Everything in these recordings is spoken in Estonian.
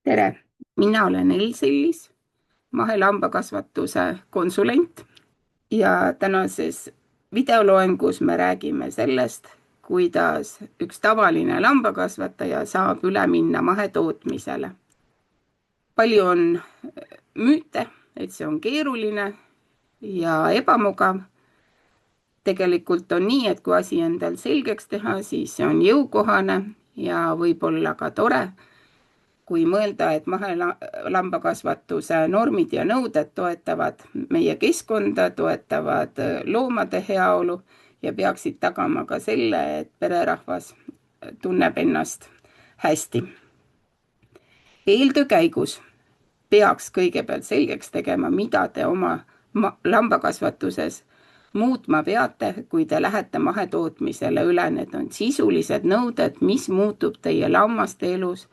Tere, mina olen Elsillis, mahelambakasvatuse konsulent ja tänases videoloengus me räägime sellest, kuidas üks tavaline lambakasvataja saab üle minna mahetootmisele. Palju on müüte, et see on keeruline ja ebamugav. Tegelikult on nii, et kui asi endal selgeks teha, siis see on jõukohane ja võib-olla ka tore. Kui mõelda, et mahelambakasvatuse normid ja nõuded toetavad meie keskkonda, toetavad loomade heaolu ja peaksid tagama ka selle, et pererahvas tunneb ennast hästi. Eeltöö käigus peaks kõigepealt selgeks tegema, mida te oma lambakasvatuses muutma peate, kui te lähete mahetootmisele üle. Need on sisulised nõuded, mis muutub teie lammaste elus,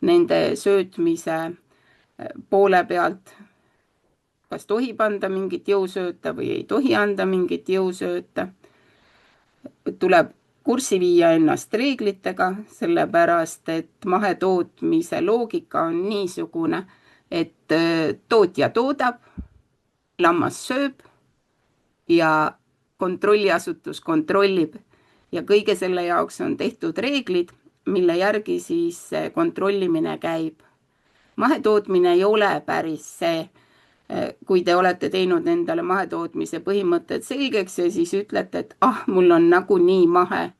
nende söötmise poole pealt, kas tohib anda mingit jõusööta või ei tohi anda mingit jõusööta. Tuleb kurssi viia ennast reeglitega, sellepärast et mahetootmise loogika on niisugune, et tootja toodab, lammas sööb ja kontrolliasutus kontrollib ja kõige selle jaoks on tehtud reeglid, mille järgi siis kontrollimine käib. Mahetootmine ei ole päris see, kui te olete teinud endale mahetootmise põhimõtted selgeks ja siis ütlete, et mul on nagunii mahe.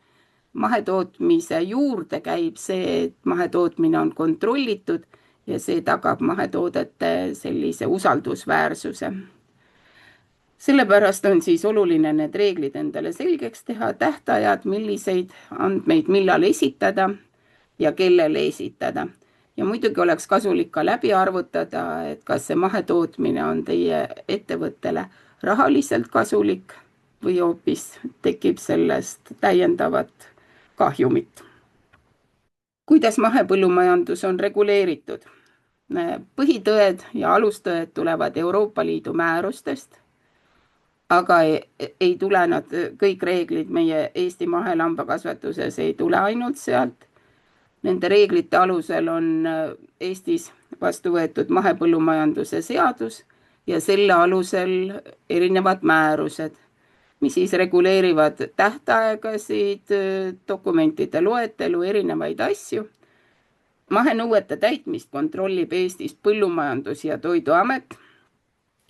Mahetootmise juurde käib see, et mahetootmine on kontrollitud ja see tagab mahetoodete sellise usaldusväärsuse. Sellepärast on siis oluline need reeglid endale selgeks teha, tähtajad, milliseid andmeid millal esitada ja kellele esitada. Ja muidugi oleks kasulik ka läbi arvutada, et kas see mahetootmine on teie ettevõttele rahaliselt kasulik või hoopis tekib sellest täiendavat kahjumit. Kuidas mahepõllumajandus on reguleeritud? Põhitõed ja alustõed tulevad Euroopa Liidu määrustest, aga ei tule nad, kõik reeglid meie Eesti mahelambakasvatuses ei tule ainult sealt. Nende reeglite alusel on Eestis vastu võetud mahepõllumajanduse seadus ja selle alusel erinevad määrused, mis siis reguleerivad tähtaegasid, dokumentide loetelu, erinevaid asju. Mahenõuete täitmist kontrollib Eestis Põllumajandus- ja Toiduamet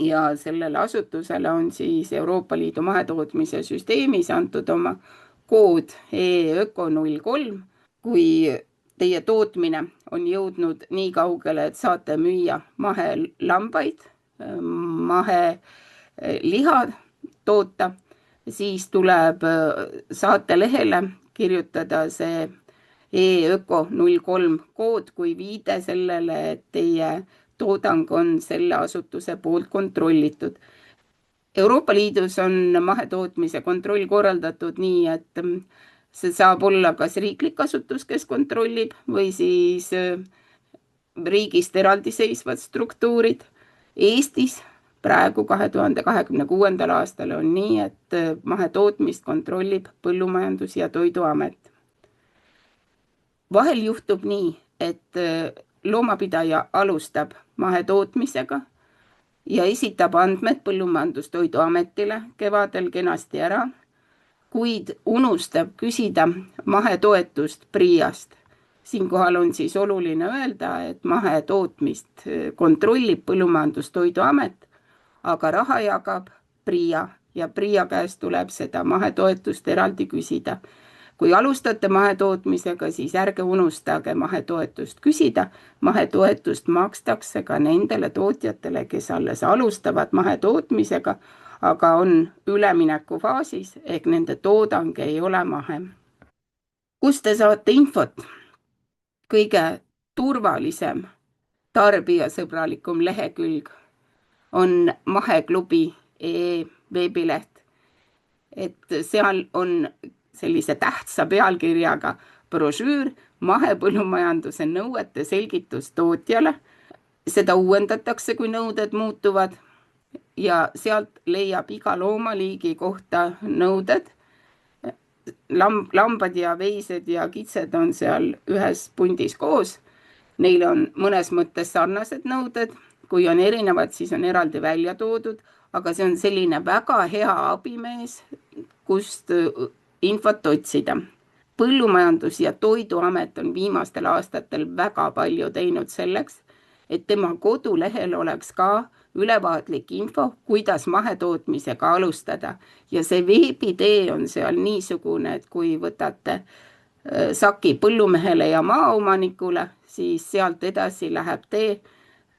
ja sellele asutusele on siis Euroopa Liidu mahetootmise süsteemis antud oma kood EÖKO03. Kui teie tootmine on jõudnud nii kaugele, et saate müüa mahelambaid, maheliha toota, siis tuleb saatelehele kirjutada see EÖKO03 kood kui viide sellele, et teie toodang on selle asutuse poolt kontrollitud. Euroopa Liidus on mahetootmise kontroll korraldatud nii, et see saab olla kas riiklik asutus, kes kontrollib, või siis riigist eraldiseisvad struktuurid. Eestis praegu 2026. aastal on nii, et mahetootmist kontrollib Põllumajandus- ja Toiduamet. Vahel juhtub nii, et loomapidaja alustab mahetootmisega ja esitab andmed Põllumajandus-Toiduametile kevadel kenasti ära, kuid unustab küsida mahetoetust PRIA-st. Siinkohal on siis oluline öelda, et mahetootmist kontrollib Põllumajandus-Toiduamet, aga raha jagab PRIA ja PRIA käest tuleb seda mahetoetust eraldi küsida. Kui alustate mahetootmisega, siis ärge unustage mahetoetust küsida. Mahetoetust makstakse ka nendele tootjatele, kes alles alustavad mahetootmisega, aga on ülemineku faasis, ehk nende toodang ei ole mahe. Kust te saate infot? Kõige turvalisem, tarbijasõbralikum lehekülg on maheklubi.ee veebileht. Et seal on sellise tähtsa pealkirjaga brošüür mahepõllumajanduse nõuete selgitus tootjale. Seda uuendatakse, kui nõuded muutuvad ja sealt leiab iga loomaliigi kohta nõuded. Lambad ja veised ja kitsed on seal ühes pundis koos Neil on mõnes mõttes sarnased nõuded, kui on erinevad, siis on eraldi välja toodud, aga see on selline väga hea abimees, kust infot otsida. Põllumajandus- ja Toiduamet on viimastel aastatel väga palju teinud selleks, et tema kodulehel oleks ka ülevaatlik info, kuidas mahetootmisega alustada. Ja see veebitee on seal niisugune, et kui võtate saki põllumehele ja maaomanikule, siis sealt edasi läheb tee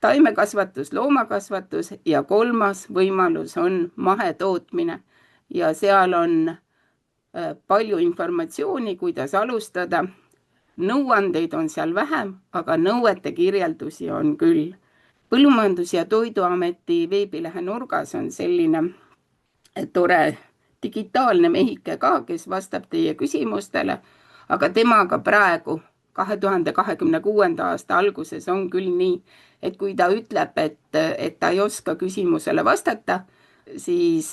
taimekasvatus, loomakasvatus ja 3. võimalus on mahetootmine. Ja seal on palju informatsiooni, kuidas alustada. Nõuandeid on seal vähem, aga nõuete kirjeldusi on küll. Põllumajandus- ja Toiduameti veebilehe nurgas on selline tore digitaalne mehike ka, kes vastab teie küsimustele, aga temaga praegu 2026. aasta alguses on küll nii, et kui ta ütleb, et ta ei oska küsimusele vastata, siis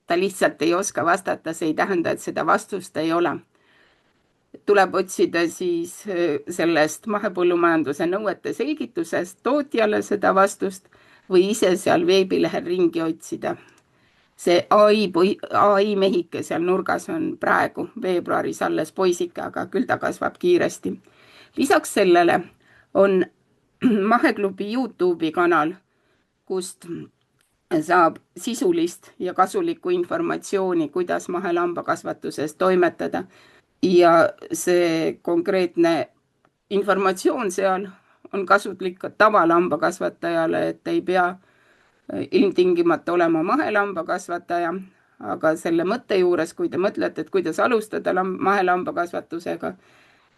ta lihtsalt ei oska vastata, see ei tähenda, et seda vastust ei ole. Tuleb otsida siis sellest mahepõllumajanduse nõuete selgitusest tootjale seda vastust või ise seal veebilehel ringi otsida. See AI mehike seal nurgas on praegu veebruaris alles poisike, aga küll ta kasvab kiiresti. Lisaks sellele on Maheklubi YouTube'i kanal, kust saab sisulist ja kasulikku informatsiooni, kuidas mahelambakasvatuses toimetada. Ja see konkreetne informatsioon seal on kasulik ka tavalambakasvatajale, et ei pea ilmtingimata olema mahelambakasvataja, aga selle mõtte juures, kui te mõtlete, et kuidas alustada mahelambakasvatusega,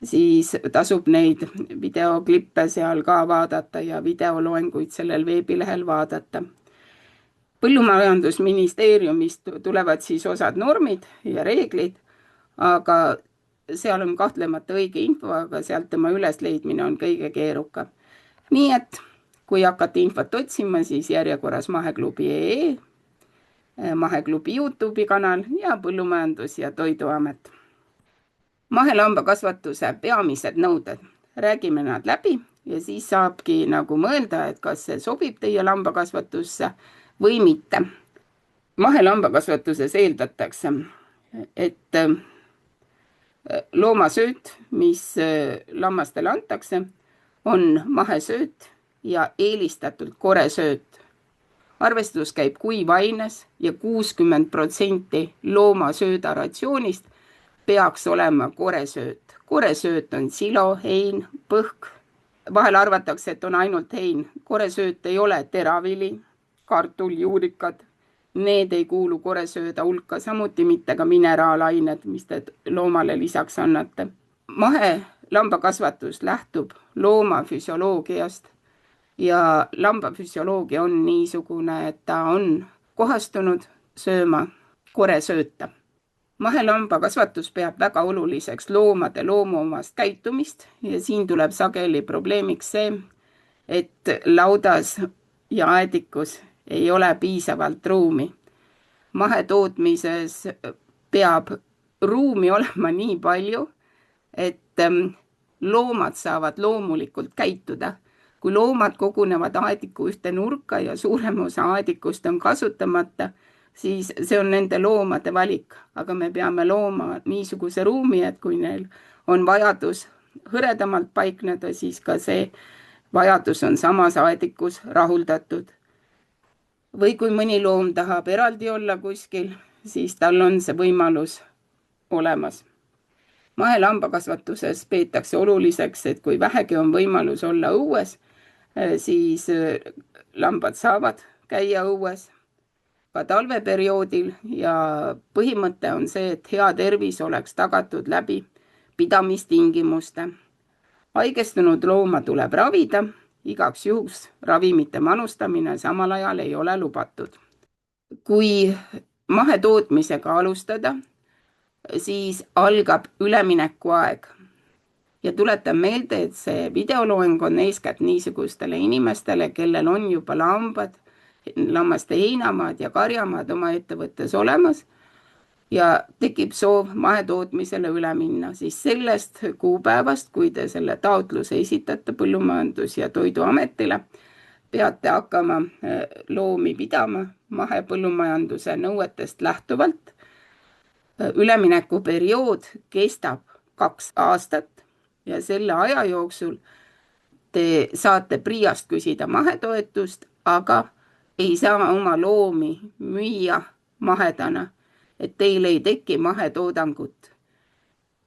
siis tasub neid videoklippe seal ka vaadata ja videoloenguid sellel veebilehel vaadata. Põllumajandusministeeriumist tulevad siis osad normid ja reeglid, aga seal on kahtlemata õige info, aga sealt tema ülesleidmine on kõige keerukam. Nii et kui hakkate infot otsima, siis järjekorras maheklubi.ee, Maheklubi YouTube'i kanal ja Põllumajandus- ja Toiduamet. Mahelambakasvatuse peamised nõuded. Räägime nad läbi ja siis saabki nagu mõelda, et kas see sobib teie lambakasvatusse või mitte. Mahelambakasvatuses eeldatakse, et loomasööt, mis lammastele antakse, on mahesööt ja eelistatult koresööt. Arvestus käib kuivaines ja 60% loomasööda ratsioonist peaks olema koresööt. Koresööt on silo, hein, põhk. Vahel arvatakse, et on ainult hein. Koresööt ei ole teravili, kartul, juurikad. Need ei kuulu koresööda hulka, samuti mitte ka mineraalained, mis te loomale lisaks annate. Mahelambakasvatus lähtub looma füsioloogiast ja lambafüsioloogia on niisugune, et ta on kohastunud sööma koresööta. Mahelambakasvatus peab väga oluliseks loomade loomuomast käitumist ja siin tuleb sageli probleemiks see, et laudas ja aedikus ei ole piisavalt ruumi. Mahetootmises peab ruumi olema nii palju, et loomad saavad loomulikult käituda. Kui loomad kogunevad aediku ühte nurka ja suurem osa aedikust on kasutamata, siis see on nende loomade valik, aga me peame looma niisuguse ruumi, et kui neil on vajadus hõredamalt paikneda, siis ka see vajadus on samas aedikus rahuldatud. Või kui mõni loom tahab eraldi olla kuskil, siis tal on see võimalus olemas. Mahelambakasvatuses peetakse oluliseks, et kui vähegi on võimalus olla õues, siis lambad saavad käia õues ka talveperioodil ja põhimõte on see, et hea tervis oleks tagatud läbi pidamistingimuste. Haigestunud looma tuleb ravida, igaks juhuks ravimite manustamine samal ajal ei ole lubatud. Kui mahetootmisega alustada, siis algab üleminekuaeg. Ja tuletan meelde, et see videoloeng on eeskätt niisugustele inimestele, kellel on juba lambad, lammaste heinamaad ja karjamaad oma ettevõttes olemas. ja tekib soov mahetootmisele üle minna, siis sellest kuupäevast, kui te selle taotluse esitate Põllumajandus- ja Toiduametile, peate hakkama loomi pidama mahepõllumajanduse nõuetest lähtuvalt. Üleminekuperiood kestab 2 aastat ja selle aja jooksul te saate PRIA-st küsida mahetoetust, aga ei saa oma loomi müüa mahedana, et teil ei teki mahetoodangut.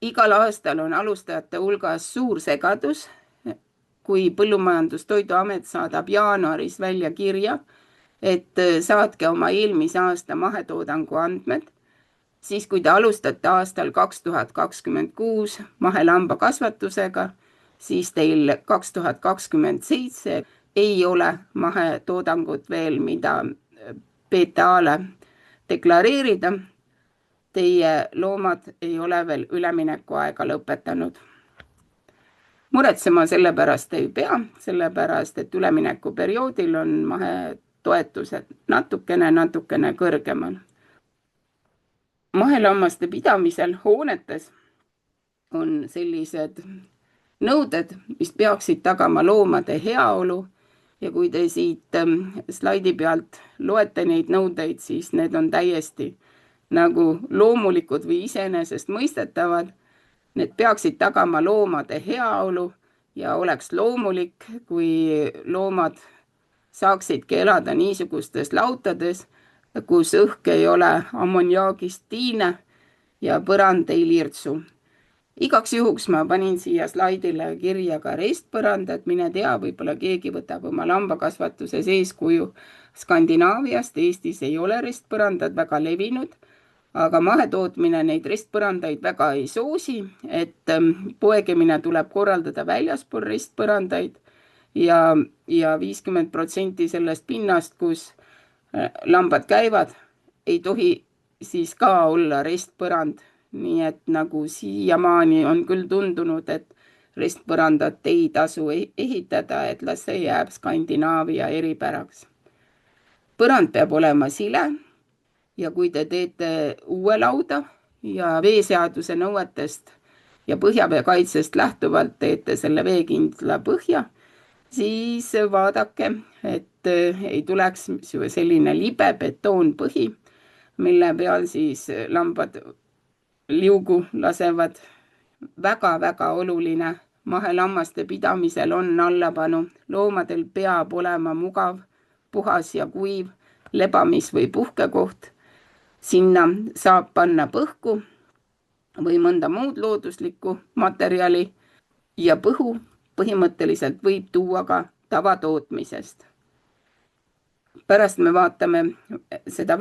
Igal aastal on alustajate hulgas suur segadus, kui Põllumajandus-Toiduamet saadab jaanuaris välja kirja, et saatke oma eelmise aasta mahetoodangu andmed, siis kui te alustate aastal 2026 mahelambakasvatusega, siis teil 2027 ei ole mahetoodangut veel, mida PTA-le deklareerida. Teie loomad ei ole veel üleminekuaega lõpetanud. Muretsema selle pärast ei pea, sellepärast et üleminekuperioodil on mahetoetused natukene kõrgemal. Mahelammaste pidamisel hoonetes on sellised nõuded, mis peaksid tagama loomade heaolu ja kui te siit slaidi pealt loete neid nõudeid, siis need on täiesti nagu loomulikud või iseenesestmõistetavad. Need peaksid tagama loomade heaolu ja oleks loomulik, kui loomad saaksidki elada niisugustes lautades, kus õhk ei ole ammoniaagist tiine ja põrand ei lirtsu. Igaks juhuks ma panin siia slaidile kirja ka restpõrandad, mine tea, võib-olla keegi võtab oma lambakasvatuses eeskuju Skandinaaviast, Eestis ei ole restpõrandad väga levinud, aga mahetootmine neid restpõrandaid väga ei soosi, et poegemine tuleb korraldada väljaspool restpõrandaid ja 50% sellest pinnast, kus lambad käivad, ei tohi siis ka olla restpõrand. Nii et nagu siiamaani on küll tundunud, et restpõrandat ei tasu ehitada, et las see jääb Skandinaavia eripäraks. Põrand peab olema sile ja kui te teete uue lauda ja veeseaduse nõuetest ja põhjaveekaitsest lähtuvalt teete selle veekindla põhja, siis vaadake, et ei tuleks selline libe betoonpõhi, mille peal siis lambad liugu lasevad. Väga oluline mahelammaste pidamisel on allapanu. Loomadel peab olema mugav, puhas ja kuiv lebamis- või puhkekoht. Sinna saab panna põhku või mõnda muud looduslikku materjali ja põhu põhimõtteliselt võib tuua ka tavatootmisest. Pärast me vaatame seda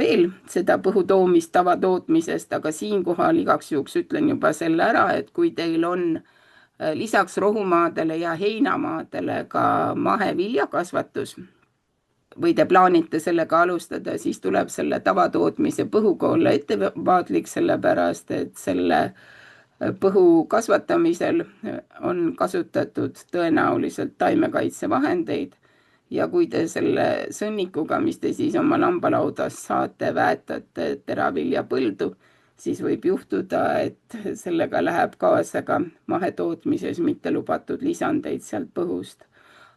põhu toomist tavatootmisest, aga siinkohal igaks juhuks ütlen juba selle ära, et kui teil on lisaks rohumaadele ja heinamaadele ka maheviljakasvatus või te plaanite sellega alustada, siis tuleb selle tavatootmise põhuga olla ettevaatlik, sellepärast et selle põhu kasvatamisel on kasutatud tõenäoliselt taimekaitsevahendeid ja kui te selle sõnnikuga, mis te siis oma lambalaudas saate, väetate teraviljapõldu, siis võib juhtuda, et sellega läheb kaasa ka mahetootmises mitte lubatud lisandeid sealt põhust.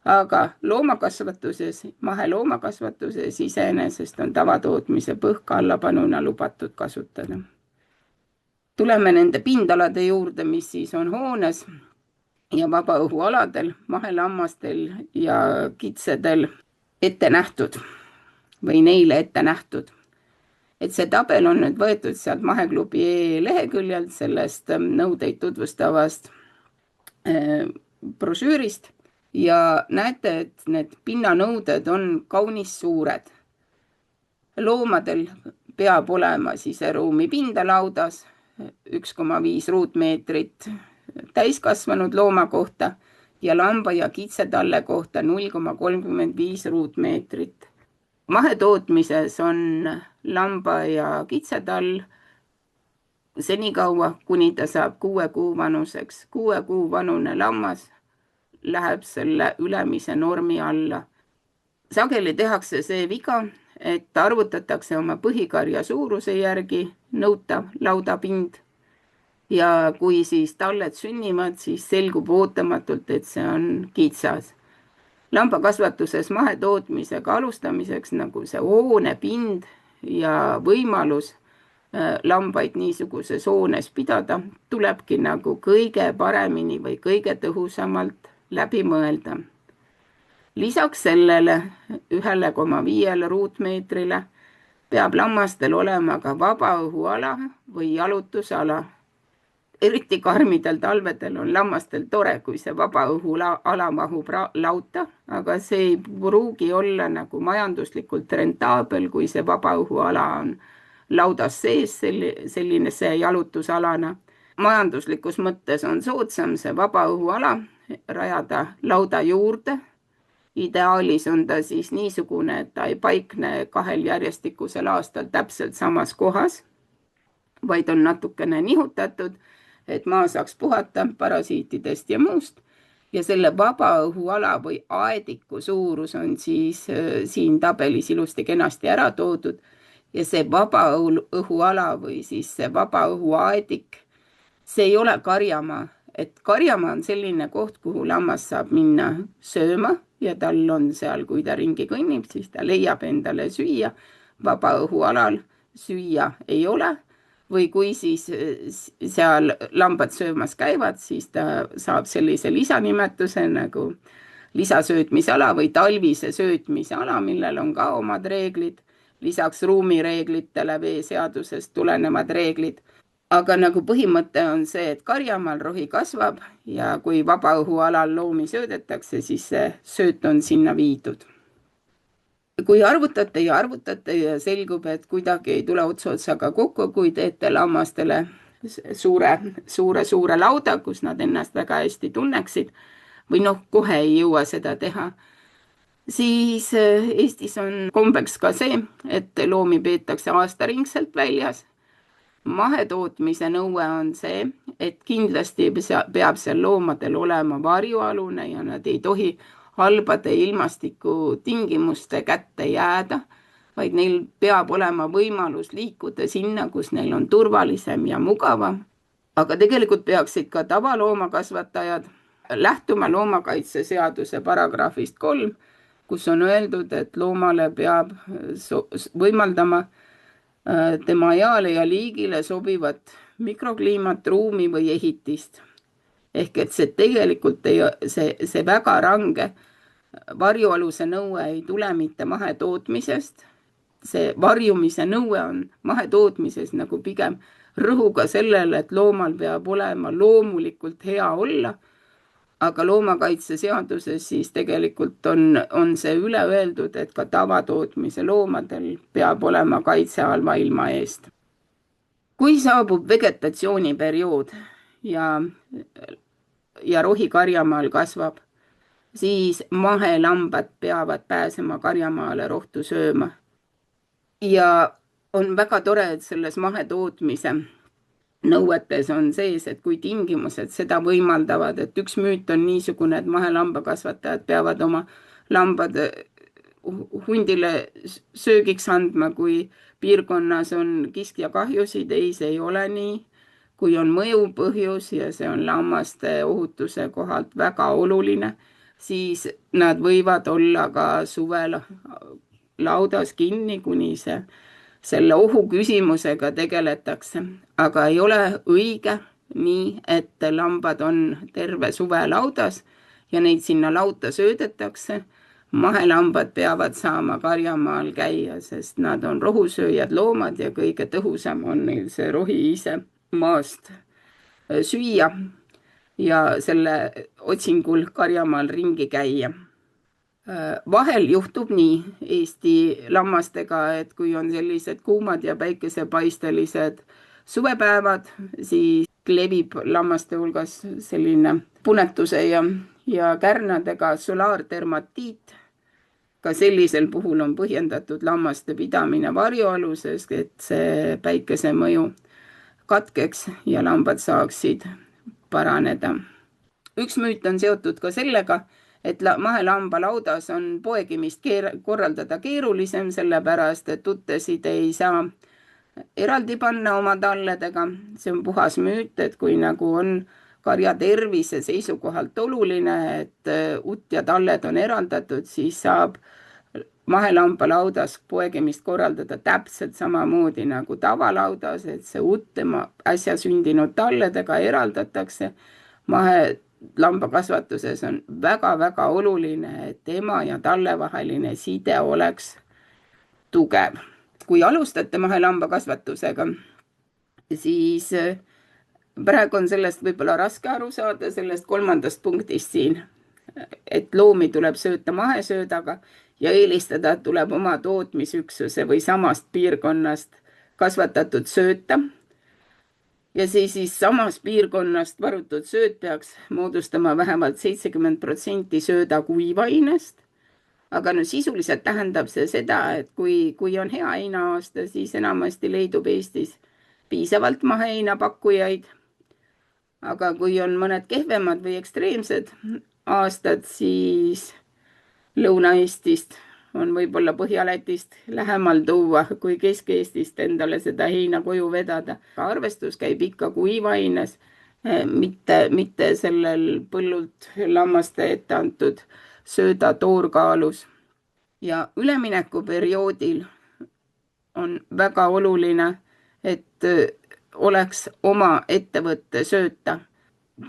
Aga loomakasvatuses, maheloomakasvatuses iseenesest on tavatootmise põhka allapanuna lubatud kasutada. Tuleme nende pindalade juurde, mis siis on hoones ja vabaõhualadel, mahelammastel ja kitsedel ette nähtud või neile ette nähtud. Et see tabel on nüüd võetud sealt Maheklubi leheküljelt, sellest nõudeid tutvustavast brošüürist ja näete, et need pinnanõuded on kaunis suured. Loomadel peab olema siseruumi pindalaudas 1,5 ruutmeetrit täiskasvanud looma kohta ja lamba ja kitsetalle kohta 0,35 ruutmeetrit. Mahetootmises on lamba ja kitsetall senikaua, kuni ta saab 6 kuu vanuseks. 6 kuu vanune lammas läheb selle ülemise normi alla. Sageli tehakse see viga, et arvutatakse oma põhikarja suuruse järgi nõutav laudapind ja kui siis talled sünnivad, siis selgub ootamatult, et see on kitsas. Lambakasvatuses mahetootmisega alustamiseks nagu see hoonepind ja võimalus lambaid niisuguses hoones pidada tulebki nagu kõige paremini või kõige tõhusamalt läbi mõelda. Lisaks sellele 1,5 ruutmeetrile peab lammastel olema ka vabaõhuala või jalutusala. Eriti karmidel talvedel on lammastel tore, kui see vabaõhuala mahub lauta, aga see ei pruugi olla nagu majanduslikult rentaabel, kui see vabaõhuala on laudas sees, selline see jalutusalana. Majanduslikus mõttes on soodsam see vabaõhuala rajada lauda juurde. Ideaalis on ta siis niisugune, et ta ei paikne 2 järjestikusel aastal täpselt samas kohas, vaid on natukene nihutatud, et maa saaks puhata parasiitidest ja muust. Ja selle vabaõhuala või aediku suurus on siis siin tabelis ilusti kenasti ära toodud. Ja see vabaõhuala või siis see vabaõhuaedik, see ei ole karjamaa. Et karjamaa on selline koht, kuhu lammas saab minna sööma ja tal on seal, kui ta ringi kõnnib, siis ta leiab endale süüa. Vabaõhualal süüa ei ole. Või kui siis seal lambad söömas käivad, siis ta saab sellise lisanimetuse nagu lisasöötmisala või talvise söötmise ala, millel on ka omad reeglid. Lisaks ruumireeglitele veeseadusest tulenevad reeglid. Aga nagu põhimõte on see, et karjamaal rohi kasvab ja kui vabaõhualal loomi söödetakse, siis see sööt on sinna viidud. Kui arvutate ja selgub, et kuidagi ei tule ots otsaga kokku, kui teete lammastele suure lauda, kus nad ennast väga hästi tunneksid või kohe ei jõua seda teha, siis Eestis on kombeks ka see, et loomi peetakse aastaringselt väljas. Mahetootmise nõue on see, et kindlasti peab seal loomadel olema varjualune ja nad ei tohi halbade ilmastiku tingimuste kätte jääda, vaid neil peab olema võimalus liikuda sinna, kus neil on turvalisem ja mugavam. Aga tegelikult peaksid ka tavaloomakasvatajad lähtuma loomakaitseseaduse paragrahvist 3, kus on öeldud, et loomale peab võimaldama tema eale ja liigile sobivat mikrokliimat, ruumi või ehitist. Ehk et see tegelikult see väga range varjualuse nõue ei tule mitte mahetootmisest. See varjumise nõue on mahetootmises nagu pigem rõhuga sellele, et loomal peab olema loomulikult hea olla. Aga loomakaitseseaduses siis tegelikult on see üle öeldud, et ka tavatootmise loomadel peab olema kaitse halva ilma eest. Kui saabub vegetatsiooniperiood ja rohi karjamaal kasvab, siis mahelambad peavad pääsema karjamaale rohtu sööma. Ja on väga tore, et selles mahetootmise nõuetes on sees, et kui tingimused seda võimaldavad, et üks müüt on niisugune, et mahelambakasvatajad peavad oma lambad hundile söögiks andma, kui piirkonnas on kiskjakahjusid, ei, see ei ole nii. Kui on mõjupõhjus ja see on lammaste ohutuse kohalt väga oluline, siis nad võivad olla ka suvel laudas kinni, kuni selle ohu küsimusega tegeletakse, aga ei ole õige nii, et lambad on terve suve laudas ja neid sinna lauta söödetakse. Mahelambad peavad saama karjamaal käia, sest nad on rohusööjad loomad ja kõige tõhusam on neil see rohi ise maast süüa ja selle otsingul karjamaal ringi käia. Vahel juhtub nii Eesti lammastega, et kui on sellised kuumad ja päikesepaistelised suvepäevad, siis levib lammaste hulgas selline punetuse ja kärnadega solaardermatiit. Ka sellisel puhul on põhjendatud lammaste pidamine varjualuses, et see päikese mõju katkeks ja lambad saaksid paraneda. Üks müüt on seotud ka sellega, et mahelambalaudas on poegimist korraldada keerulisem, sellepärast et uttesid ei saa eraldi panna oma talledega. See on puhas müüt, et kui nagu on karja tervise seisukohalt oluline, et utt ja talled on eraldatud, siis saab mahelambalaudas poegimist korraldada täpselt samamoodi nagu tavalaudas, et see utt tema äsja sündinud talledega eraldatakse. Mahelambakasvatuses on väga-väga oluline, et ema ja talle vaheline side oleks tugev. Kui alustate mahelambakasvatusega, siis praegu on sellest võib-olla raske aru saada, sellest 3. punktist siin, et loomi tuleb sööta mahesöödaga ja eelistada tuleb oma tootmisüksuse või samast piirkonnast kasvatatud sööta. Ja siis samas piirkonnast varutud sööt peaks moodustama vähemalt 70% sööda kuivainest. Aga sisuliselt tähendab see seda, et kui on hea heinaaasta, siis enamasti leidub Eestis piisavalt maheheina pakkujaid. Aga kui on mõned kehvemad või ekstreemsed aastad, siis Lõuna-Eestist on võib-olla Põhja-Lätist lähemal tuua, kui Kesk-Eestist endale seda heina koju vedada. Arvestus käib ikka kuivaines, mitte sellel põllult lammaste ette antud sööda toorkaalus. Ja üleminekuperioodil on väga oluline, et oleks oma ettevõtte sööta.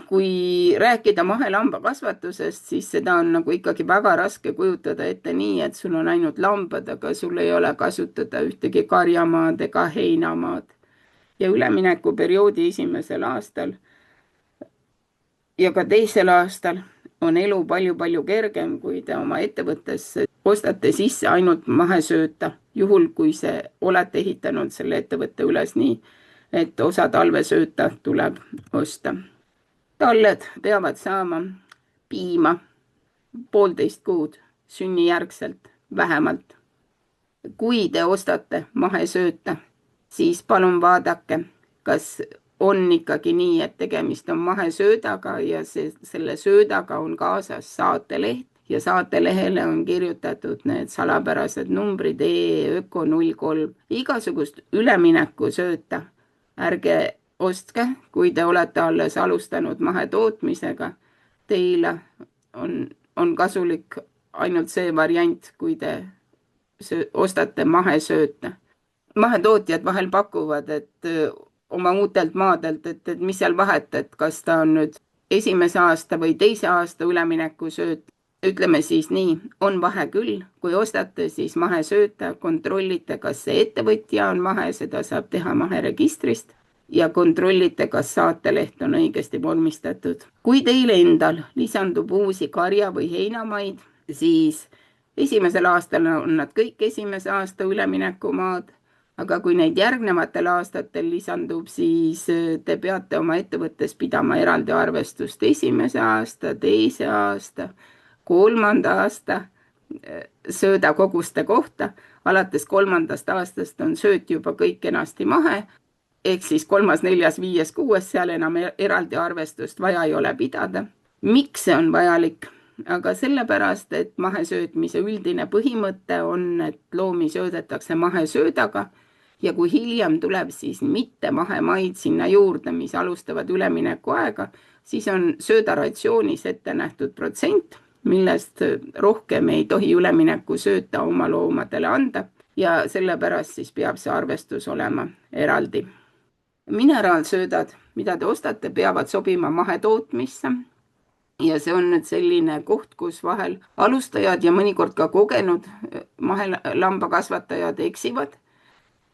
Kui rääkida mahelambakasvatusest, siis seda on nagu ikkagi väga raske kujutada ette nii, et sul on ainult lambad, aga sul ei ole kasutada ühtegi karjamaad ega heinamaad. Ja üleminekuperioodi esimesel aastal ja ka teisel aastal on elu palju-palju kergem, kui te oma ettevõttesse ostate sisse ainult mahesööta, juhul kui see olete ehitanud selle ettevõtte üles nii, et osa talvesööta tuleb osta. Talled peavad saama piima 1,5 kuud sünnijärgselt vähemalt. Kui te ostate mahesööta, siis palun vaadake, kas on ikkagi nii, et tegemist on mahesöödaga ja selle söödaga on kaasas saateleht ja saatelehele on kirjutatud need salapärased numbrid Öko 03. Igasugust üleminekusööta ärge ostke, kui te olete alles alustanud mahetootmisega. Teile on kasulik ainult see variant, kui te ostate mahesööta. Mahetootjad vahel pakuvad, et oma uutelt maadelt, et mis seal vahet, et kas ta on nüüd esimese aasta või teise aasta üleminekusööt. Ütleme siis nii, on vahe küll. Kui ostate, siis mahesööta, kontrollite, kas see ettevõtja on mahe, seda saab teha maheregistrist. Ja kontrollite, kas saateleht on õigesti vormistatud. Kui teile endal lisandub uusi karja- või heinamaid, siis esimesel aastal on nad kõik esimese aasta üleminekumaad, aga kui neid järgnevatel aastatel lisandub, siis te peate oma ettevõttes pidama eraldi arvestust esimese aasta, teise aasta, 3. aasta söödakoguste kohta. Alates 3. aastast on sööt juba kõik kenasti mahe, ehk siis 3., 4., 5., 6, seal enam eraldi arvestust vaja ei ole pidada. Miks see on vajalik? Aga sellepärast, et mahesöötmise üldine põhimõte on, et loomi söödetakse mahesöödaga ja kui hiljem tuleb siis mitte mahemaid sinna juurde, mis alustavad ülemineku aega, siis on söödaratsioonis ette nähtud protsent, millest rohkem ei tohi ülemineku sööta oma loomadele anda ja sellepärast siis peab see arvestus olema eraldi. Mineraalsöödad, mida te ostate, peavad sobima mahetootmisse ja see on nüüd selline koht, kus vahel alustajad ja mõnikord ka kogenud mahelambakasvatajad eksivad,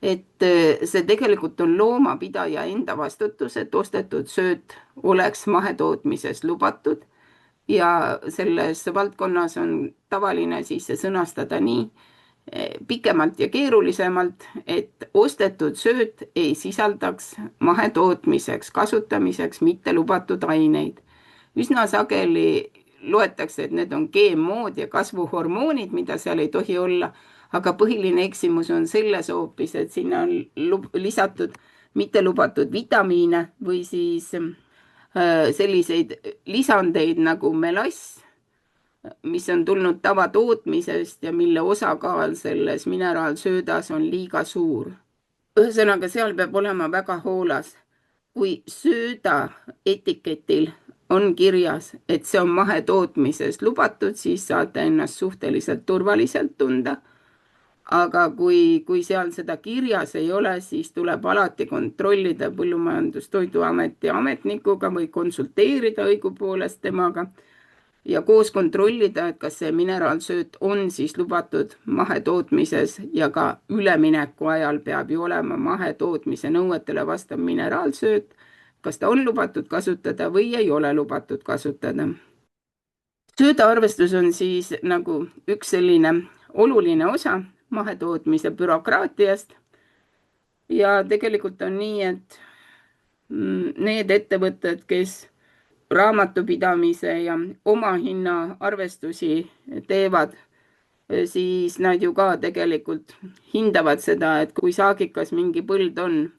et see tegelikult on loomapidaja enda vastutus, et ostetud sööt oleks mahetootmises lubatud ja selles valdkonnas on tavaline siis see sõnastada nii pikemalt ja keerulisemalt, et ostetud sööt ei sisaldaks mahetootmiseks kasutamiseks mitte lubatud aineid. Üsna sageli loetakse, et need on GMO-d ja kasvuhormoonid, mida seal ei tohi olla, aga põhiline eksimus on selles hoopis, et sinna on lisatud mitte lubatud vitamiine või siis selliseid lisandeid nagu melass, mis on tulnud tavatootmisest ja mille osakaal selles mineraalsöödas on liiga suur. Ühesõnaga, seal peab olema väga hoolas. Kui sööda etiketil on kirjas, et see on mahetootmises lubatud, siis saate ennast suhteliselt turvaliselt tunda. Aga kui seal seda kirjas ei ole, siis tuleb alati kontrollida Põllumajandus-Toiduameti ametnikuga või konsulteerida õigupoolest temaga ja koos kontrollida, et kas see mineraalsööt on siis lubatud mahetootmises ja ka ülemineku ajal peab ju olema mahetootmise nõuetele vastav mineraalsööt, kas ta on lubatud kasutada või ei ole lubatud kasutada. Söödaarvestus on siis nagu üks selline oluline osa mahetootmise bürokraatiast ja tegelikult on nii, et need ettevõtted, kes raamatupidamise ja omahinna arvestusi teevad, siis nad ju ka tegelikult hindavad seda, et kui saagikas mingi põld on.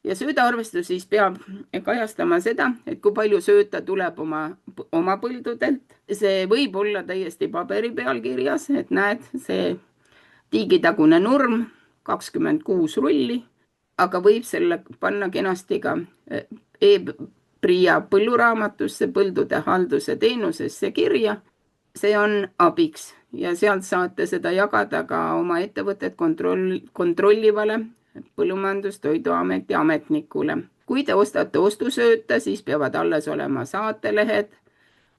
Ja söödaarvestus siis peab kajastama seda, et kui palju sööta tuleb oma põldudelt. See võib olla täiesti paberi peal kirjas, et näed, see tiigitagune nurm, 26 rulli, aga võib selle panna kenasti ka PRIA põlluraamatusse, põldude halduse teenusesse kirja. See on abiks ja sealt saate seda jagada ka oma ettevõtet kontrollivale Põllumajandus-Toiduameti ametnikule. Kui te ostate ostusööta, siis peavad alles olema saatelehed.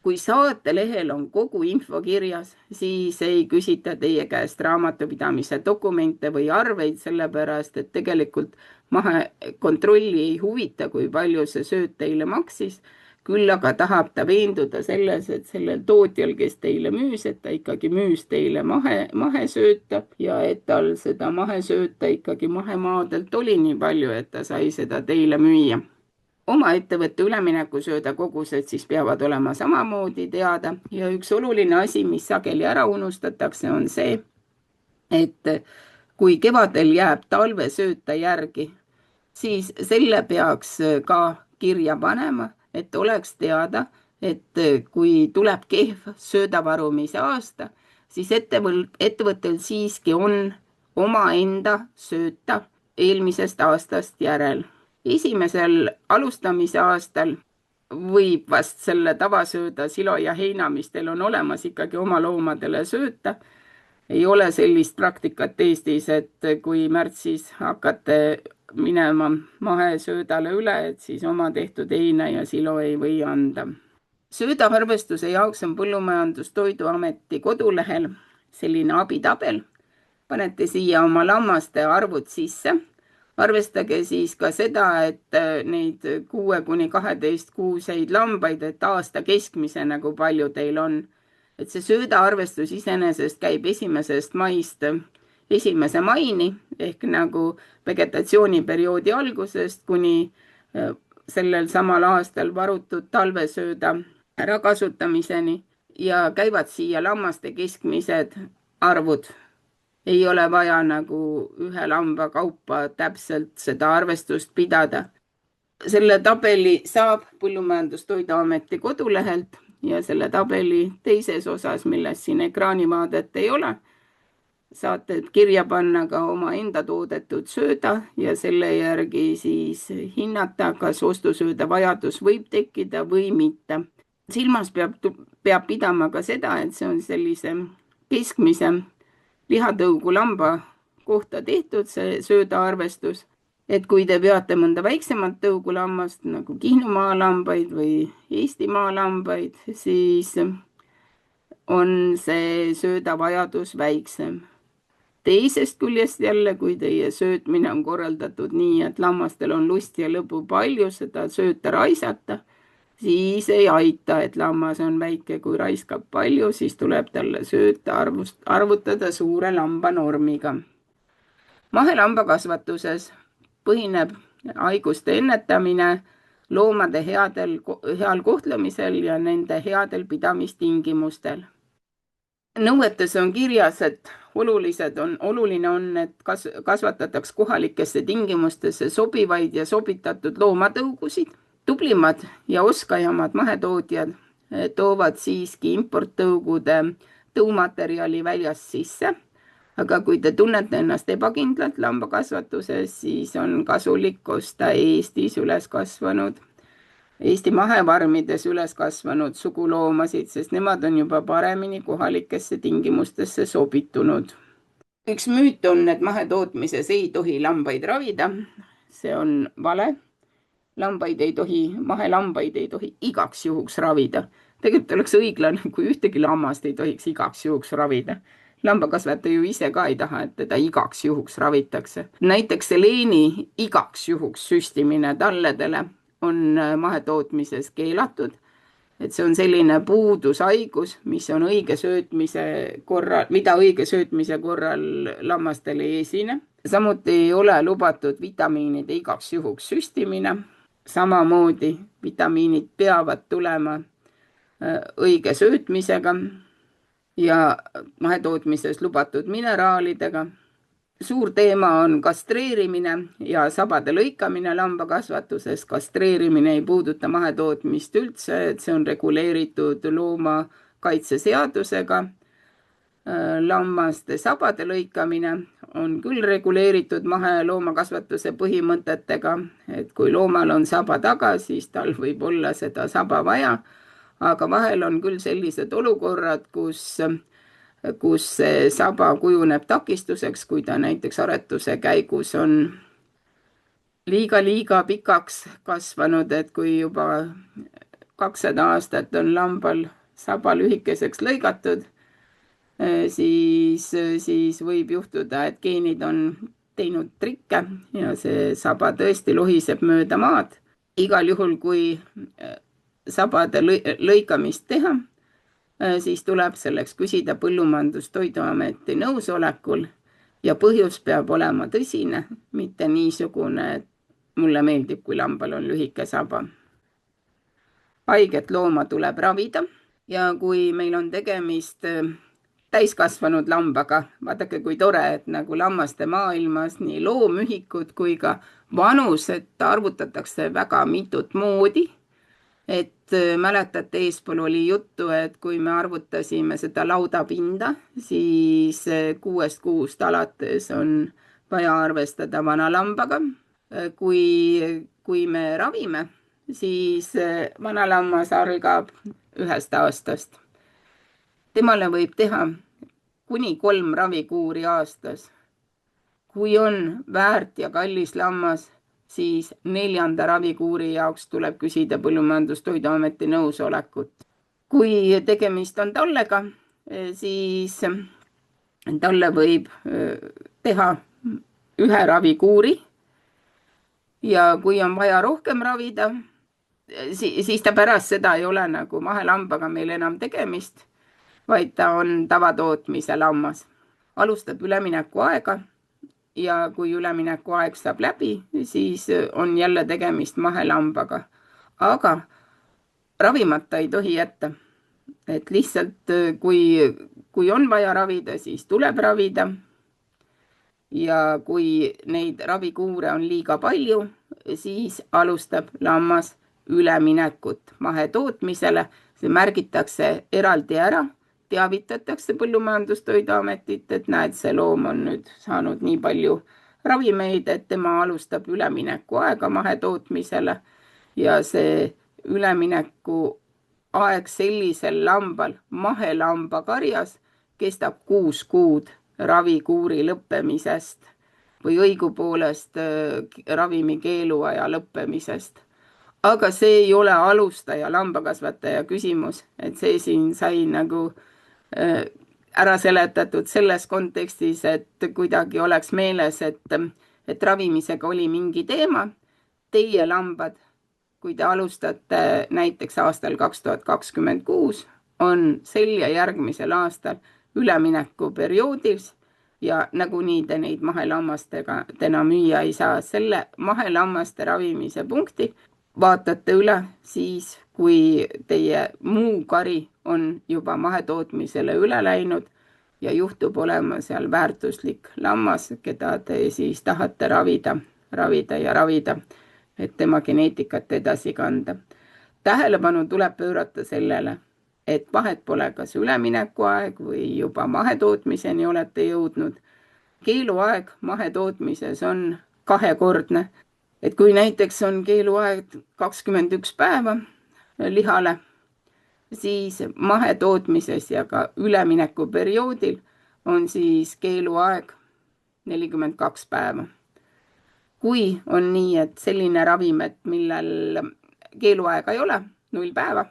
Kui saatelehel on kogu info kirjas, siis ei küsita teie käest raamatupidamise dokumente või arveid, sellepärast et tegelikult mahekontrolli ei huvita, kui palju see sööt teile maksis. Küll aga tahab ta veenduda selles, et sellel tootjal, kes teile müüs, et ta ikkagi müüs teile mahesööta ja et tal seda mahesööta ikkagi mahemaadelt oli nii palju, et ta sai seda teile müüa. Oma ettevõtte üleminekusööda kogused siis peavad olema samamoodi teada ja üks oluline asi, mis sageli ära unustatakse, on see, et kui kevadel jääb talvesööta järgi, siis selle peaks ka kirja panema, et oleks teada, et kui tuleb kehv söödavarumise aasta, siis ettevõttel siiski on omaenda sööta eelmisest aastast järel. Esimesel alustamise aastal võib vast selle tavasööda silo ja heina, mis teil on olemas, ikkagi oma loomadele sööta. Ei ole sellist praktikat Eestis, et kui märtsis hakkate minema mahesöödale üle, et siis oma tehtud heina ja silo ei või anda. Söödaarvestuse jaoks on Põllumajandus-Toiduameti kodulehel selline abitabel. Panete siia oma lammaste arvud sisse. Arvestage siis ka seda, et neid 6–12 kuuseid lambaid, et aasta keskmisena, kui palju teil on. Et see söödaarvestus iseenesest käib 1. maist 1. maini ehk nagu vegetatsiooniperioodi algusest kuni sellel samal aastal varutud talvesööda ärakasutamiseni ja käivad siia lammaste keskmised arvud. Ei ole vaja nagu ühe lamba kaupa täpselt seda arvestust pidada. Selle tabeli saab Põllumajandus-Toiduameti kodulehelt ja selle tabeli teises osas, milles siin ekraanivaadet ei ole, saate kirja panna ka oma enda toodetud sööda ja selle järgi siis hinnata, kas ostusööda vajadus võib tekkida või mitte. Silmas peab pidama ka seda, et see on sellise keskmise lihatõugu lamba kohta tehtud see söödaarvestus. Et kui te peate mõnda väiksemat tõugu lammast, nagu Kihnumaa lambaid või Eestimaa lambaid, siis on see söödavajadus väiksem. Teisest küljest jälle, kui teie söötmine on korraldatud nii, et lammastel on lust ja lõbu palju seda sööta raisata, siis ei aita, et lammas on väike, kui raiskab palju, siis tuleb talle sööta arvutada suure lamba normiga. Mahelambakasvatuses põhineb haiguste ennetamine loomade heal kohtlemisel ja nende headel pidamistingimustel. Nõuetes on kirjas, et oluline on, et kasvatataks kohalikesse tingimustesse sobivaid ja sobitatud loomatõugusid. Tublimad ja oskajamad mahetootjad toovad siiski importtõugude tõumaterjali väljast sisse. Aga kui te tunnete ennast ebakindlalt lambakasvatuses, siis on kasulik osta Eestis üles kasvanud, Eesti mahefarmides üles kasvanud suguloomasid, sest nemad on juba paremini kohalikesse tingimustesse sobitunud. Üks müüt on, et mahetootmises ei tohi lambaid ravida. See on vale. Mahelambaid ei tohi igaks juhuks ravida. Tegelikult oleks õiglane, kui ühtegi lammast ei tohiks igaks juhuks ravida. Lambakasvataja ju ise ka ei taha, et teda igaks juhuks ravitakse. Näiteks seleeni igaks juhuks süstimine talledele on mahetootmises keelatud. Et see on selline puudushaigus, mida õige söötmise korral lammastele ei esine. Samuti ei ole lubatud vitamiinide igaks juhuks süstimine. Samamoodi vitamiinid peavad tulema õige söötmisega ja mahetootmises lubatud mineraalidega. Suur teema on kastreerimine ja sabade lõikamine lambakasvatuses. Kastreerimine ei puuduta mahetootmist üldse, et see on reguleeritud loomakaitseseadusega. Lammaste sabade lõikamine on küll reguleeritud maheloomakasvatuse põhimõtetega, et kui loomal on saba taga, siis tal võib olla seda saba vaja, aga vahel on küll sellised olukorrad, kus see saba kujuneb takistuseks, kui ta näiteks aretuse käigus on liiga pikaks kasvanud, et kui juba 200 aastat on lambal saba lühikeseks lõigatud, siis võib juhtuda, et geenid on teinud trikke ja see saba tõesti lohiseb mööda maad. Igal juhul, kui sabade lõikamist teha, siis tuleb selleks küsida Põllumajandustoiduameti nõusolekul ja põhjus peab olema tõsine, mitte niisugune, et mulle meeldib, kui lambal on lühike saba. Haiget looma tuleb ravida ja kui meil on tegemist täiskasvanud lambaga, vaadake kui tore, et nagu lammaste maailmas nii loomühikud kui ka vanused arvutatakse väga mitut moodi. Et mäletate, eespool oli juttu, et kui me arvutasime seda laudapinda, siis 6 kuust alates on vaja arvestada vanalambaga. Kui me ravime, siis vanalammas algab 1 aastast. Temale võib teha kuni 3 ravikuuri aastas. Kui on väärt ja kallis lammas, siis 4. ravikuuri jaoks tuleb küsida Põllumajandustoiduameti nõusolekut. Kui tegemist on tallega, siis talle võib teha 1 ravikuuri ja kui on vaja rohkem ravida, siis ta pärast seda ei ole nagu mahelambaga meil enam tegemist, vaid ta on tavatootmise lammas. Alustab üleminekuaega. Ja kui üleminekuaeg saab läbi, siis on jälle tegemist mahelambaga. Aga ravimata ei tohi jätta. Et lihtsalt kui on vaja ravida, siis tuleb ravida. Ja kui neid ravikuure on liiga palju, siis alustab lammas üleminekut mahetootmisele. See märgitakse eraldi ära. Teavitatakse Põllumajandustoiduametit, et näed, see loom on nüüd saanud nii palju ravimeid, et tema alustab üleminekuaega mahetootmisele ja see ülemineku aeg sellisel lambal mahelambakarjas kestab 6 kuud ravikuuri lõppemisest või õigupoolest ravimi keeluaja lõppemisest. Aga see ei ole alustaja lambakasvataja küsimus, et see siin sai nagu ära seletatud selles kontekstis, et kuidagi oleks meeles, et ravimisega oli mingi teema. Teie lambad, kui te alustate näiteks aastal 2026, on sel ja järgmisel aastal üleminekuperioodis ja nagunii te neid mahelammastega täna müüa ei saa. Selle mahelammaste ravimise punkti vaatate üle siis, kui teie muu kari on juba mahetootmisele üle läinud ja juhtub olema seal väärtuslik lammas, keda te siis tahate ravida, et tema geneetikat edasi kanda. Tähelepanu tuleb pöörata sellele, et vahet pole, kas üleminekuaeg või juba mahetootmiseni olete jõudnud. Keeluaeg mahetootmises on kahekordne. Et kui näiteks on keeluaeg 21 päeva lihale, siis mahetootmises ja ka üleminekuperioodil on siis keeluaeg 42 päeva. Kui on nii, et selline ravim, et millel keeluaega ei ole, 0 päeva,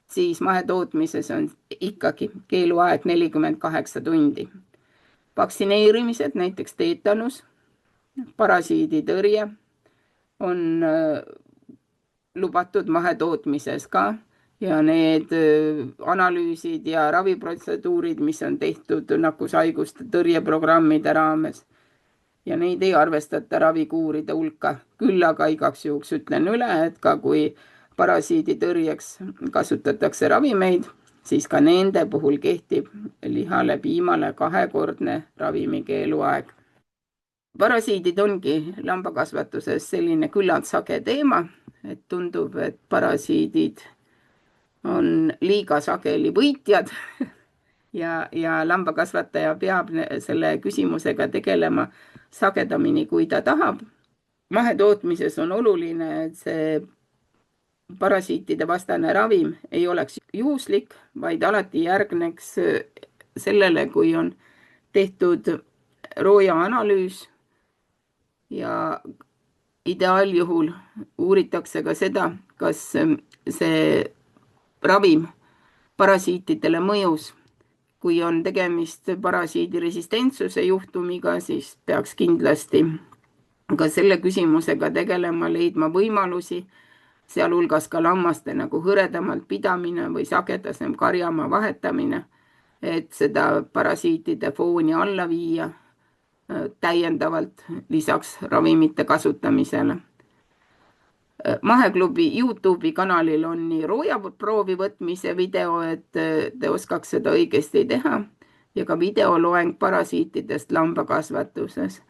siis mahetootmises on ikkagi keeluaeg 48 tundi. Vaktsineerimised, näiteks teetanus, parasiiditõrje on lubatud mahetootmises ka ja need analüüsid ja raviprotseduurid, mis on tehtud nakkushaiguste tõrjeprogrammide raames ja neid ei arvestata ravikuuride hulka. Küll aga igaks juhuks ütlen üle, et ka kui parasiiditõrjeks kasutatakse ravimeid, siis ka nende puhul kehtib lihale, piimale kahekordne ravimikeeluaeg. Parasiidid ongi lambakasvatuses selline küllalt sage teema, et tundub, et parasiidid on liiga sageli võitjad ja lambakasvataja peab selle küsimusega tegelema sagedamini, kui ta tahab. Mahetootmises on oluline, et see parasiitide vastane ravim ei oleks juhuslik, vaid alati järgneks sellele, kui on tehtud rooja analüüs ja ideaaljuhul uuritakse ka seda, kas see ravim parasiitidele mõjus. Kui on tegemist parasiidiresistentsuse juhtumiga, siis peaks kindlasti ka selle küsimusega tegelema, leidma võimalusi, sealhulgas ka lammaste nagu hõredamalt pidamine või sagedasem karjamaa vahetamine, et seda parasiitide fooni alla viia täiendavalt lisaks ravimite kasutamisele. Maheklubi YouTube'i kanalil on nii roojaproovi võtmise video, et te oskaks seda õigesti teha ja ka videoloeng parasiitidest lambakasvatuses.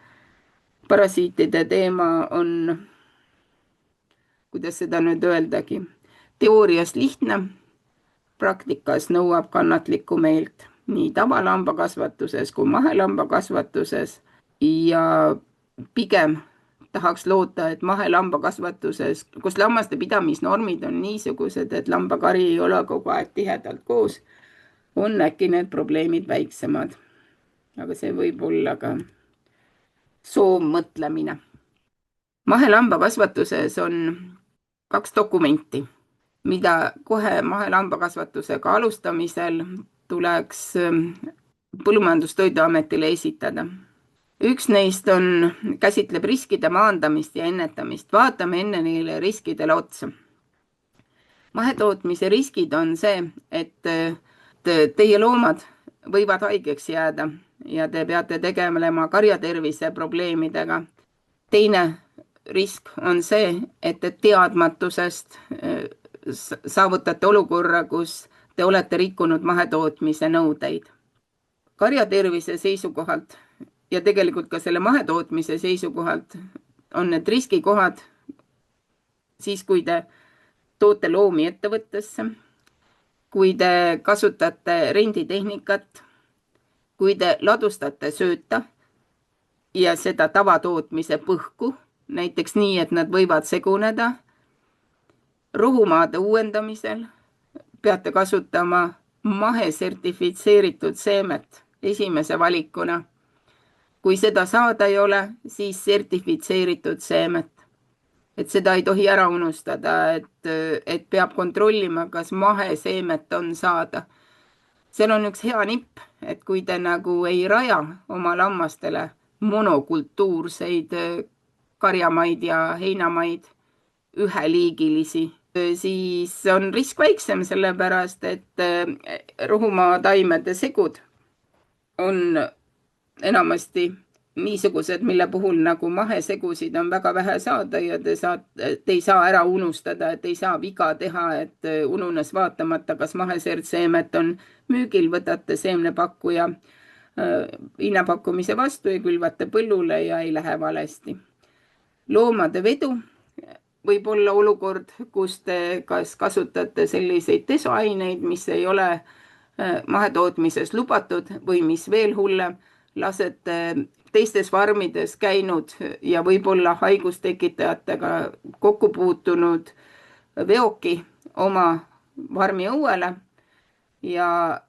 Parasiitide teema on, kuidas seda nüüd öeldagi, teoorias lihtne, praktikas nõuab kannatlikku meelt nii tavalambakasvatuses kui mahelambakasvatuses ja pigem tahaks loota, et mahelambakasvatuses, kus lammaste pidamisnormid on niisugused, et lambakari ei ole kogu aeg tihedalt koos, on äkki need probleemid väiksemad. Aga see võib olla ka soovmõtlemine. Mahelambakasvatuses on 2 dokumenti, mida kohe mahelambakasvatusega alustamisel tuleks Põllumajandus-Toiduametile esitada. Üks neist käsitleb riskide maandamist ja ennetamist. Vaatame enne neile riskidele otsa. Mahetootmise riskid on see, et teie loomad võivad haigeks jääda ja te peate tegelema karjatervise probleemidega. Teine risk on see, et teadmatusest saavutate olukorra, kus te olete rikkunud mahetootmise nõudeid. Karjatervise seisukohalt ja tegelikult ka selle mahetootmise seisukohalt on need riskikohad siis, kui te toote loomi ettevõttesse, kui te kasutate renditehnikat, kui te ladustate sööta ja seda tavatootmise põhku, näiteks nii, et nad võivad seguneda. Rohumaade uuendamisel peate kasutama mahesertifitseeritud seemet esimese valikuna. Kui seda saada ei ole, siis sertifitseeritud seemet. Et seda ei tohi ära unustada, et peab kontrollima, kas maheseemet on saada. Seal on üks hea nipp, et kui te nagu ei raja oma lammastele monokultuurseid karjamaid ja heinamaid, üheliigilisi, siis on risk väiksem, sellepärast, et rohumaa taimede segud on enamasti niisugused, mille puhul nagu mahesegusid on väga vähe saada ja te ei saa ära unustada, et ei saa viga teha, et ununes vaatamata, kas maheseemet on müügil, võtate seemnepakkuja hinnapakkumise vastu ja külvate põllule ja ei lähe valesti. Loomade vedu võib olla olukord, kus te kas kasutate selliseid desoaineid, mis ei ole mahetootmises lubatud või mis veel hullem, lasete teistes farmides käinud ja võib-olla haigustekitajatega kokku puutunud veoki oma farmi õuele ja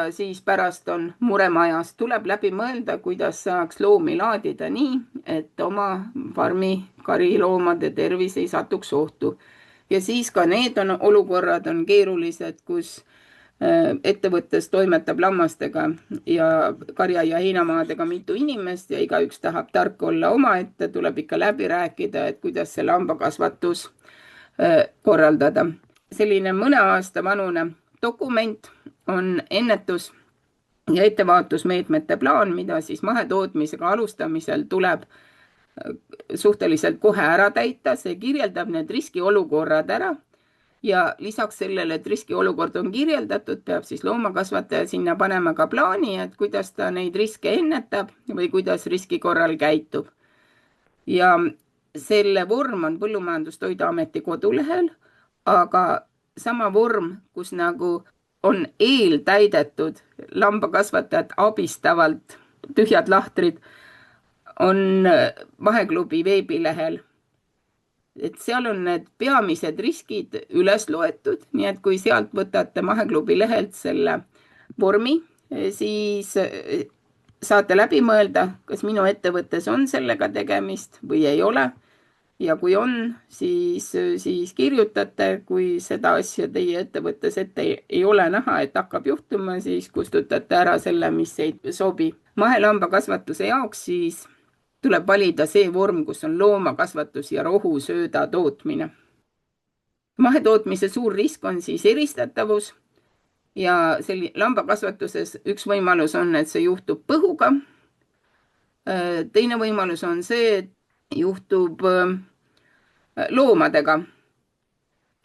siis pärast on muremajas. Tuleb läbi mõelda, kuidas saaks loomi laadida nii, et oma farmi kariloomade tervis ei satuks ohtu. Ja siis ka need olukorrad on keerulised, kus ettevõttes toimetab lammastega ja karja- ja heinamaadega mitu inimest ja igaüks tahab tark olla omaette, tuleb ikka läbi rääkida, et kuidas see lambakasvatus korraldada. Selline mõne aasta vanune dokument on ennetus- ja ettevaatusmeetmete plaan, mida siis mahetootmisega alustamisel tuleb suhteliselt kohe ära täita. See kirjeldab need riskiolukorrad ära ja lisaks sellele, et riskiolukord on kirjeldatud, peab siis loomakasvataja sinna panema ka plaani, et kuidas ta neid riske ennetab või kuidas riski korral käitub. Ja selle vorm on Põllumajandus-Toiduameti kodulehel, aga sama vorm, kus nagu on eeltäidetud lambakasvatajat abistavalt tühjad lahtrid, on Maheklubi veebilehel. Et seal on need peamised riskid üles loetud, nii et kui sealt võtate Maheklubi lehelt selle vormi, siis saate läbi mõelda, kas minu ettevõttes on sellega tegemist või ei ole. Ja kui on, siis kirjutate, kui seda asja teie ettevõttes ette ei ole näha, et hakkab juhtuma, siis kustutate ära selle, mis ei sobi. Mahelambakasvatuse jaoks siis tuleb valida see vorm, kus on loomakasvatus ja rohusööda tootmine. Mahetootmise suur risk on siis eristatavus ja lambakasvatuses üks võimalus on, et see juhtub põhuga. Teine võimalus on see, et juhtub loomadega.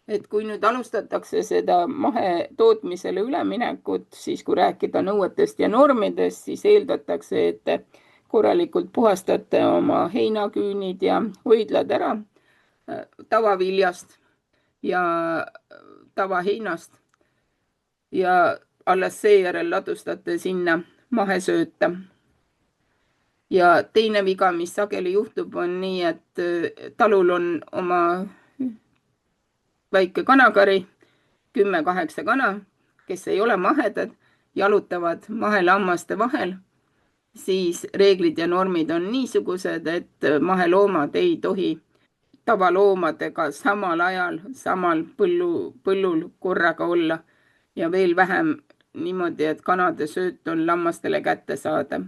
Et kui nüüd alustatakse seda mahetootmisele üleminekut, siis kui rääkida nõuetest ja normidest, siis eeldatakse, et korralikult puhastate oma heinaküünid ja hoidlad ära tavaviljast ja tavaheinast ja alles seejärel ladustate sinna mahesööta. Ja teine viga, mis sageli juhtub, on nii, et talul on oma väike kanakari, 10-8 kana, kes ei ole mahedad, jalutavad mahelammaste vahel, siis reeglid ja normid on niisugused, et maheloomad ei tohi tavaloomadega samal ajal, samal põllul korraga olla ja veel vähem niimoodi, et kanade sööt on lammastele kättesaadav.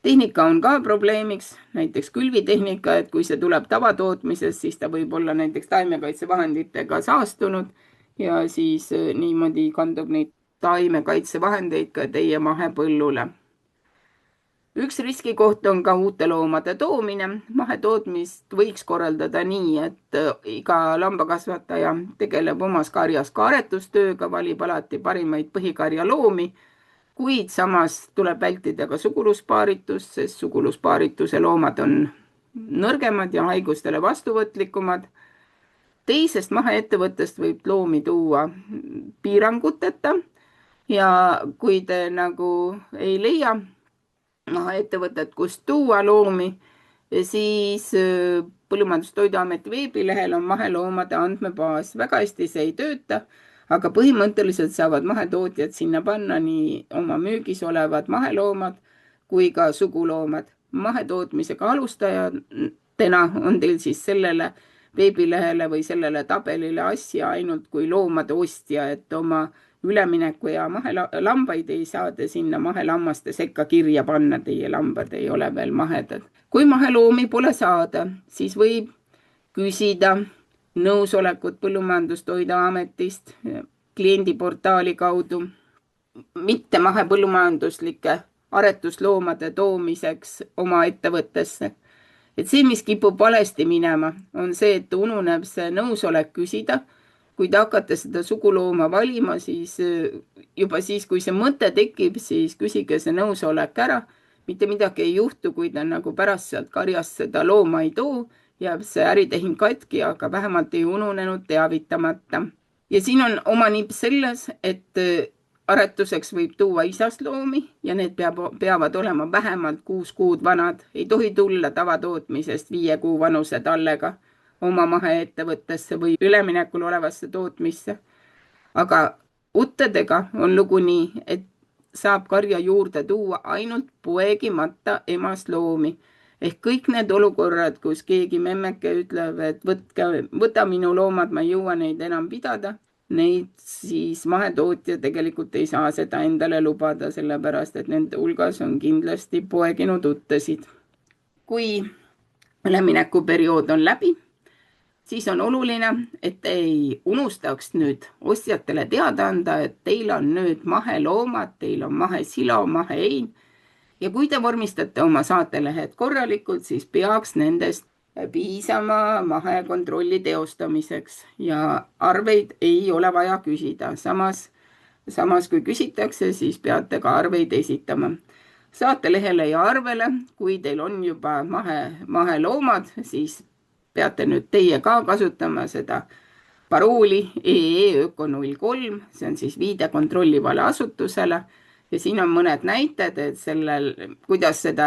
Tehnika on ka probleemiks, näiteks külvitehnika, et kui see tuleb tavatootmises, siis ta võib olla näiteks taimekaitsevahenditega saastunud ja siis niimoodi kandub neid taimekaitsevahendeid ka teie mahepõllule. Üks riskikoht on ka uute loomade toomine. Mahetootmist võiks korraldada nii, et iga lambakasvataja tegeleb omas karjas ka aretustööga, valib alati parimaid põhikarja loomi, kuid samas tuleb vältida ka suguluspaaritust, sest suguluspaarituse loomad on nõrgemad ja haigustele vastuvõtlikumad. Teisest maheettevõttest võib loomi tuua piiranguteta ja kui te nagu ei leia maheettevõtet, kust tuua loomi, siis Põllumajandus-Toiduameti veebilehel on maheloomade andmebaas. Väga hästi see ei tööta, aga põhimõtteliselt saavad mahetootjad sinna panna nii oma müügis olevad maheloomad kui ka suguloomad. Mahetootmisega alustajatena on teil siis sellele veebilehele või sellele tabelile asja ainult kui loomade ostja, et oma ülemineku ja mahelambaid ei saa te sinna mahelammaste sekka kirja panna, teie lambad ei ole veel mahedad. Kui maheloomi pole saada, siis võib küsida nõusolekut Põllumajandus-Toiduametist kliendiportaali kaudu mitte mahepõllumajanduslike aretusloomade toomiseks oma ettevõttesse. Et see, mis kipub valesti minema, on see, et ununeb see nõusolek küsida. Kui te hakkate seda sugulooma valima, siis juba siis, kui see mõte tekib, siis küsige see nõusolek ära. Mitte midagi ei juhtu, kui ta nagu pärast sealt karjast seda looma ei too jääb see äritehing katki, aga vähemalt ei ununenud teavitamata. Ja siin on oma nipp selles, et aretuseks võib tuua isast loomi ja need peavad olema vähemalt 6 kuud vanad. Ei tohi tulla tavatootmisest 5 kuu vanuse tallega oma maheettevõttesse või üleminekul olevasse tootmisse. Aga uttedega on lugu nii, et saab karja juurde tuua ainult poegimata emast loomi. Ehk kõik need olukorrad, kus keegi memmeke ütleb, et võta minu loomad, ma ei jõua neid enam pidada, neid siis mahetootja tegelikult ei saa seda endale lubada, sellepärast et nende hulgas on kindlasti poeginud uttesid. Kui üleminekuperiood on läbi, siis on oluline, et te ei unustaks nüüd ostjatele teada anda, et teil on nüüd maheloomad, teil on mahesilo, mahehein. Ja kui te vormistate oma saatelehed korralikult, siis peaks nendest piisama mahekontrolli teostamiseks ja arveid ei ole vaja küsida. Samas kui küsitakse, siis peate ka arveid esitama. Saatelehele ja arvele, kui teil on juba maheloomad, siis peate nüüd teie ka kasutama seda parooli EEÖKO03, see on siis viide kontrollivale asutusele. Ja siin on mõned näited, et kuidas seda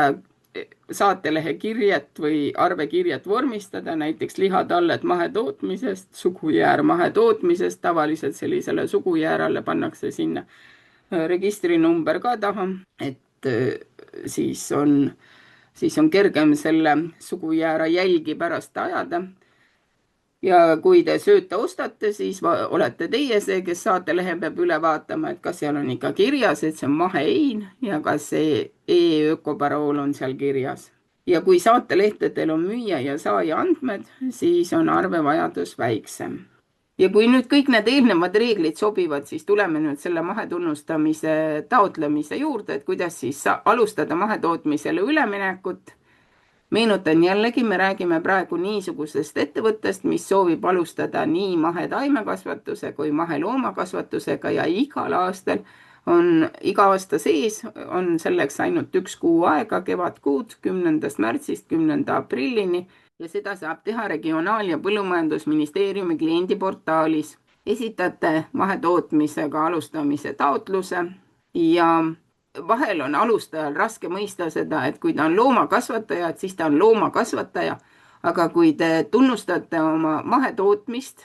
saatelehe kirjet või arvekirjet vormistada, näiteks lihatalled mahetootmisest, sugujäär mahetootmisest, tavaliselt sellisele sugujääralle pannakse sinna registrinumber ka taha, et siis on kergem selle sugujäära jälgi pärast ajada. Ja kui te sööta ostate, siis olete teie see, kes saatelehe peab üle vaatama, et kas seal on ikka kirjas, et see on mahehein ja kas see EEÖKO-parool on seal kirjas. Ja kui saatelehtedel on müüja ja saaja andmed, siis on arvevajadus väiksem. Ja kui nüüd kõik need eelnevad reeglid sobivad, siis tuleme nüüd selle mahetunnustamise taotlemise juurde, et kuidas siis alustada mahetootmisele üleminekut. Meenutan jällegi, me räägime praegu niisugusest ettevõttest, mis soovib alustada nii mahetaimekasvatuse kui maheloomakasvatusega ja iga aasta sees on selleks ainult 1 kuu aega, kevadkuud 10. märtsist 10. aprillini ja seda saab teha Regionaal- ja Põllumajandusministeeriumi kliendiportaalis. Esitate mahetootmisega alustamise taotluse ja vahel on alustajal raske mõista seda, et kui ta on loomakasvataja, et siis ta on loomakasvataja, aga kui te tunnustate oma mahetootmist,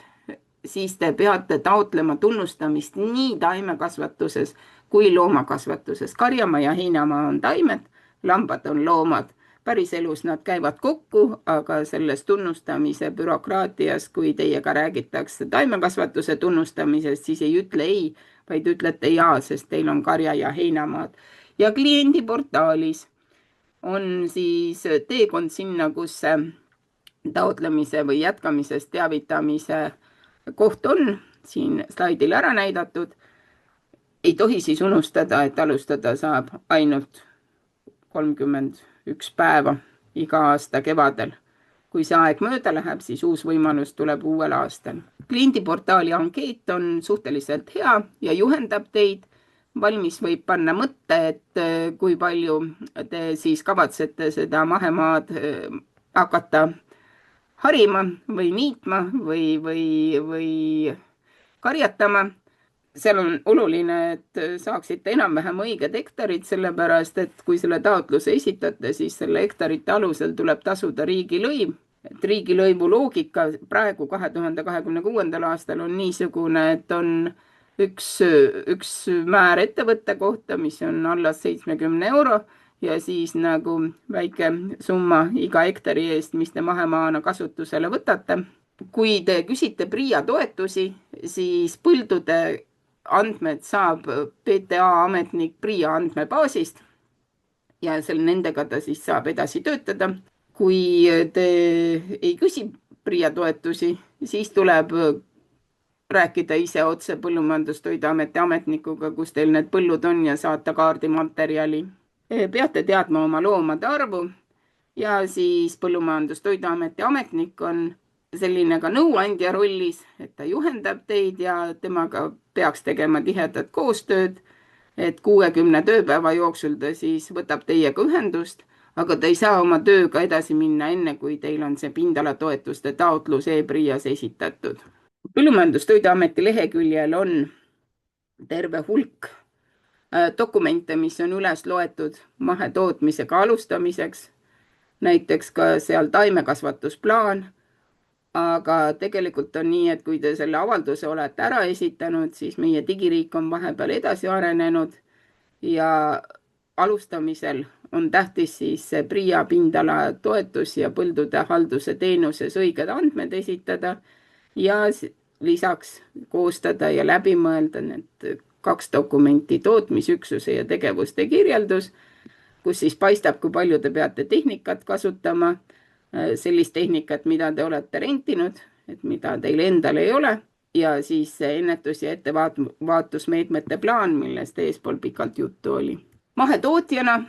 siis te peate taotlema tunnustamist nii taimekasvatuses kui loomakasvatuses. Karjamaa ja heinamaa on taimed, lambad on loomad. Päriselus nad käivad kokku, aga selles tunnustamise bürokraatias, kui teiega räägitakse taimekasvatuse tunnustamisest, siis ei ütle ei, vaid ütlete jaa, sest teil on karja- ja heinamaad. Ja kliendiportaalis on siis teekond sinna, kus taotlemise või jätkamisest teavitamise koht on siin slaidil ära näidatud. Ei tohi siis unustada, et alustada saab ainult 31 päeva iga aasta kevadel. Kui see aeg mööda läheb, siis uus võimalus tuleb uuel aastal. Kliendiportaali ankeet on suhteliselt hea ja juhendab teid. Valmis võib panna mõtte, et kui palju te siis kavatsete seda mahemaad hakata harima või niitma või karjatama. Seal on oluline, et saaksite enam-vähem õiged hektarid, sellepärast, et kui selle taotluse esitate, siis selle hektarite alusel tuleb tasuda riigilõiv. Et riigilõivu loogika praegu 2026. aastal on niisugune, et on üks määr ettevõtte kohta, mis on alla 70 euro ja siis nagu väike summa iga hektari eest, mis te mahemaana kasutusele võtate. Kui te küsite PRIA toetusi, siis põldude andmed saab PTA ametnik PRIA andmebaasist ja nendega ta siis saab edasi töötada. Kui te ei küsi PRIA toetusi, siis tuleb rääkida ise otse Põllumajandus-Toiduameti ametnikuga, kus teil need põllud on ja saata kaardimaterjali. Peate teadma oma loomade arvu ja siis Põllumajandus-Toiduameti ametnik on selline ka nõuandja rollis, et ta juhendab teid ja temaga peaks tegema tihedat koostööd, et 60 tööpäeva jooksul ta siis võtab teiega ühendust, aga ta ei saa oma tööga edasi minna enne, kui teil on see pindalatoetuste taotlus e-PRIA-s esitatud. Põllumajandus-Toiduameti leheküljel on terve hulk dokumente, mis on üles loetud mahetootmisega alustamiseks, näiteks ka seal taimekasvatusplaan, aga tegelikult on nii, et kui te selle avalduse olete ära esitanud, siis meie digiriik on vahepeal edasi arenenud ja alustamisel on tähtis siis PRIA pindala toetus ja põldude halduse teenuses õiged andmed esitada ja lisaks koostada ja läbi mõelda need 2 dokumenti, tootmisüksuse ja tegevuste kirjeldus, kus siis paistab, kui palju te peate tehnikat kasutama, sellist tehnikat, mida te olete rentinud, et mida teil endal ei ole, ja siis ennetus- ja ettevaatusmeetmete plaan, millest eespool pikalt juttu oli. Mahetootjana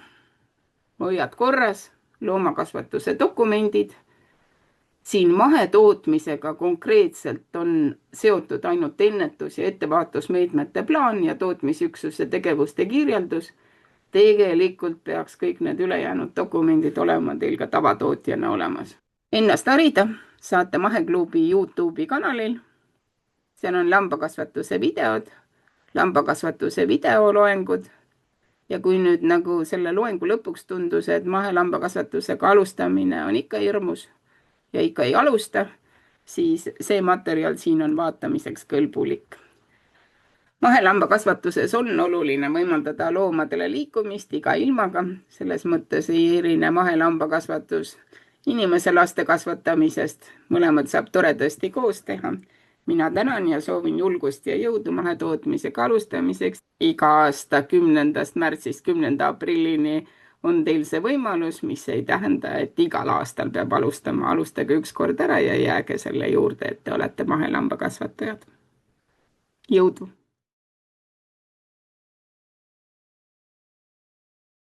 hoiad korras loomakasvatuse dokumendid. Siin mahetootmisega konkreetselt on seotud ainult ennetus- ja ettevaatusmeetmete plaan ja tootmisüksuse tegevuste kirjeldus. Tegelikult peaks kõik need ülejäänud dokumendid olema teil ka tavatootjana olemas. Ennast harida saate Maheklubi YouTube'i kanalil. Seal on lambakasvatuse videod, lambakasvatuse videoloengud. Ja kui nüüd nagu selle loengu lõpuks tundus, et mahelambakasvatusega alustamine on ikka hirmus ja ikka ei alusta, siis see materjal siin on vaatamiseks kõlbulik. Mahelambakasvatuses on oluline võimaldada loomadele liikumist iga ilmaga, selles mõttes ei erine mahelambakasvatus inimese laste kasvatamisest, mõlemad saab toredasti koos teha. Mina tänan ja soovin julgust ja jõudu mahetootmisega alustamiseks. Iga aasta 10. märtsist 10. aprillini on teil see võimalus, mis ei tähenda, et igal aastal peab alustama. Alustage ükskord ära ja jääge selle juurde, et te olete mahelambakasvatajad. Jõudu!